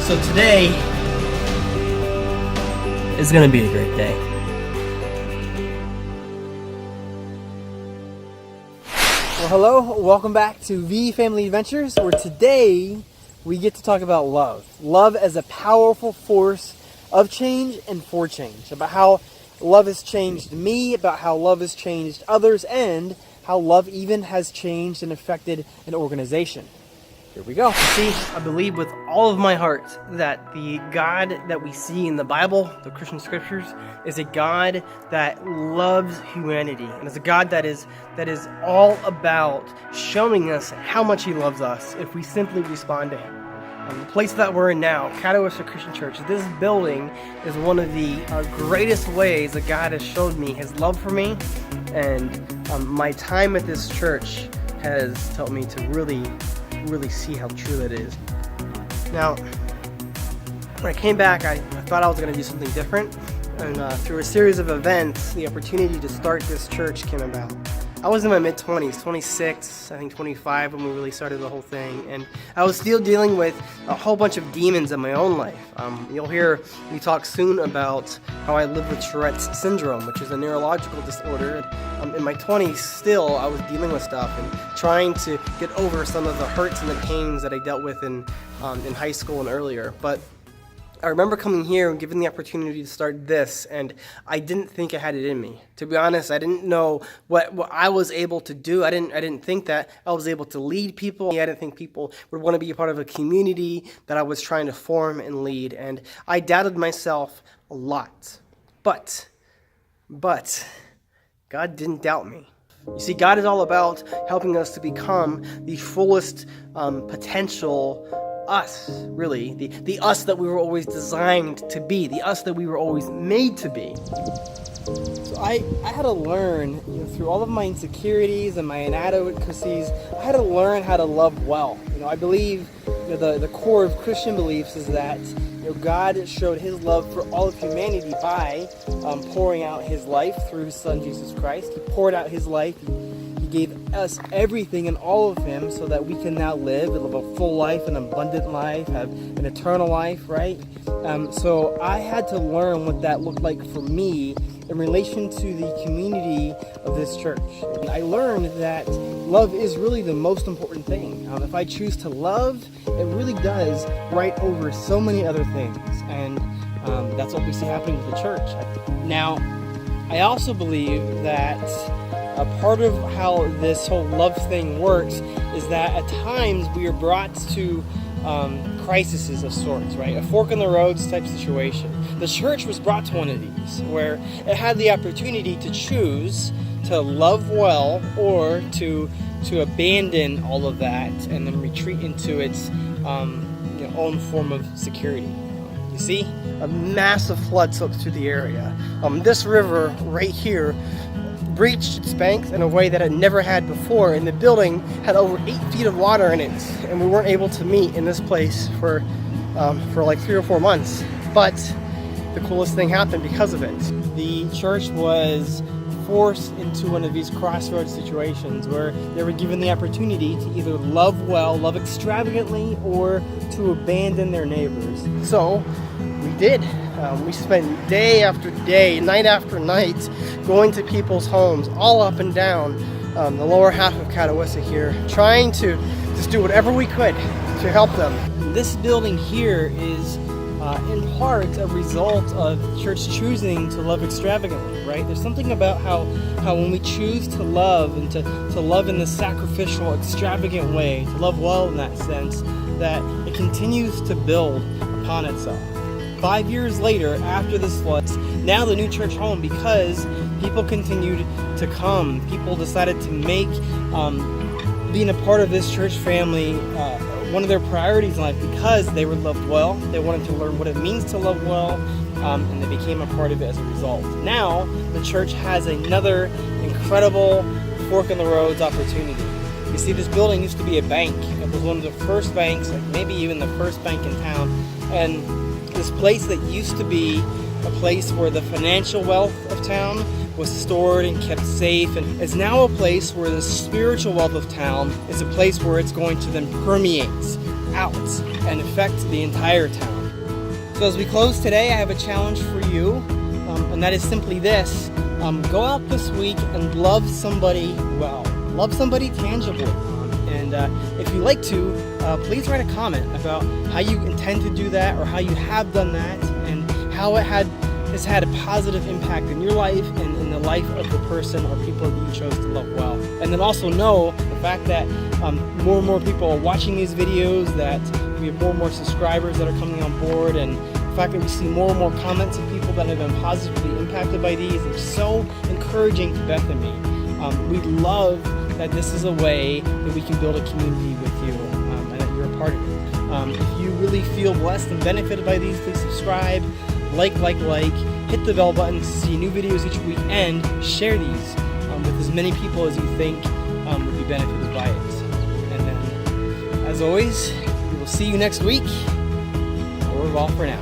So today is going to be a great day. Well, hello, welcome back to V Family Adventures, where today we get to talk about love. Love as a powerful force of change and for change. About how love has changed me, about how love has changed others, and how love even has changed and affected an organization. Here we go. See, I believe with all of my heart that the God that we see in the Bible, the Christian scriptures, is a God that loves humanity, and is a God that is all about showing us how much He loves us if we simply respond to Him. The place that we're in now, Catawissa Christian Church, this building is one of the greatest ways that God has showed me His love for me, and my time at this church has taught me to really see how true that is. Now, when I came back, I thought I was going to do something different, and through a series of events, the opportunity to start this church came about. I was in my mid-20s, 26, I think 25 when we really started the whole thing, and I was still dealing with a whole bunch of demons in my own life. You'll hear me talk soon about how I live with Tourette's syndrome, which is a neurological disorder. In my 20s, still, I was dealing with stuff and trying to get over some of the hurts and the pains that I dealt with in high school and earlier. But I remember coming here and given the opportunity to start this, and I didn't think I had it in me. To be honest, I didn't know what I was able to do. I didn't think that I was able to lead people. I didn't think people would want to be a part of a community that I was trying to form and lead, and I doubted myself a lot. But God didn't doubt me. You see, God is all about helping us to become the fullest potential us, really, the us that we were always designed to be, the us that we were always made to be. So I had to learn, through all of my insecurities and my inadequacies, I had to learn how to love well. I believe the core of Christian beliefs is that God showed His love for all of humanity by pouring out His life through His Son Jesus Christ. He poured out His life. He gave us everything and all of Him so that we can now live a full life, an abundant life, have an eternal life, right? So I had to learn what that looked like for me in relation to the community of this church. And I learned that love is really the most important thing. If I choose to love, it really does right over so many other things. And that's what we see happening with the church. Now, I also believe that a part of how this whole love thing works is that at times we are brought to crises of sorts, right? A fork in the roads type situation. The church was brought to one of these where it had the opportunity to choose to love well or to abandon all of that and then retreat into its own form of security. You see, a massive flood swept through the area. This river right here breached its banks in a way that it never had before, and the building had over 8 feet of water in it, and we weren't able to meet in this place for like 3 or 4 months. But the coolest thing happened because of it. The church was forced into one of these crossroads situations where they were given the opportunity to either love well, love extravagantly, or to abandon their neighbors. So we did. We spent day after day, night after night, going to people's homes all up and down the lower half of Catawissa here, trying to just do whatever we could to help them. This building here is in part a result of the church choosing to love extravagantly, right? There's something about how when we choose to love and to love in this sacrificial, extravagant way, to love well in that sense, that it continues to build upon itself. 5 years later, after this flood, now the new church home, because people continued to come, people decided to make being a part of this church family one of their priorities in life because they were loved well. They wanted to learn what it means to love well, and they became a part of it as a result. Now, the church has another incredible fork in the roads opportunity. You see, this building used to be a bank. It was one of the first banks, like maybe even the first bank in town, and this place that used to be a place where the financial wealth of town was stored and kept safe, and is now a place where the spiritual wealth of town is a place where it's going to then permeate out and affect the entire town. So as we close today, I have a challenge for you, and that is simply this. Go out this week and love somebody well. Love somebody tangibly. And if you'd like to, please write a comment about how you intend to do that or how you have done that and how it has had a positive impact in your life and in the life of the person or people that you chose to love well. And then also know the fact that more and more people are watching these videos, that we have more and more subscribers that are coming on board, and the fact that we see more and more comments of people that have been positively impacted by these is so encouraging to Beth and me. We love that this is a way that we can build a community with you and that you're a part of it. If you really feel blessed and benefited by these, please subscribe, like, hit the bell button to see new videos each week, and share these with as many people as you think would be benefited by it. And then, as always, we will see you next week. Au revoir for now.